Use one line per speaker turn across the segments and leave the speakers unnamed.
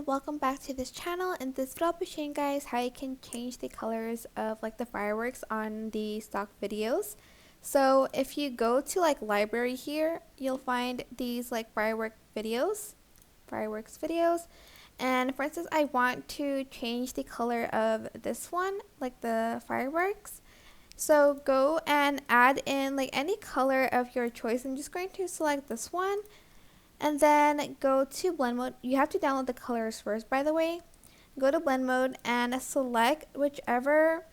welcome back to this channel. In this video I'll be showing you guys how you can change the colors of like the fireworks on the stock videos. So if you go to like library here, you'll find these like fireworks videos. And for instance, I want to change the color of this one, like the fireworks. So go and add in like any color of your choice. I'm just going to select this one. And then go to blend mode. You have to download the colors first, by the way. Go to blend mode and select whichever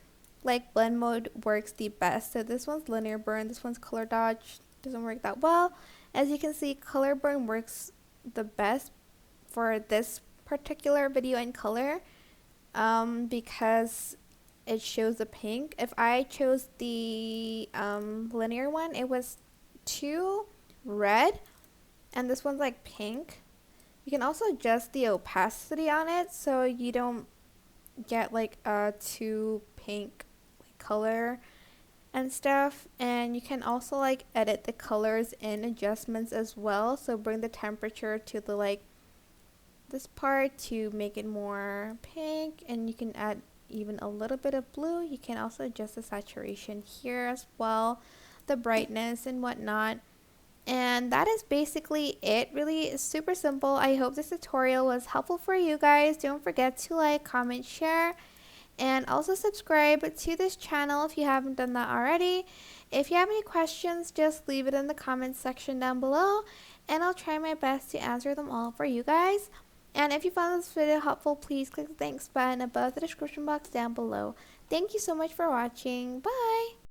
like blend mode works the best. So this one's linear burn, this one's color dodge. Doesn't work that well. As you can see, color burn works the best for this particular video in color because it shows the pink. If I chose the linear one, it was too red. And this one's like pink. You can also adjust the opacity on it so you don't get like a too pink color and stuff. And you can also like edit the colors in adjustments as well. So bring the temperature to the like this part to make it more pink, and you can add even a little bit of blue. You can also adjust the saturation here as well, the brightness and whatnot. And that is basically it. Really super simple. I hope this tutorial was helpful for you guys. Don't forget to like, comment, share, and also subscribe to this channel if you haven't done that already. If you have any questions, just leave it in the comments section down below, and I'll try my best to answer them all for you guys. And if you found this video helpful, please click the thanks button above the description box down below. Thank you so much for watching. Bye!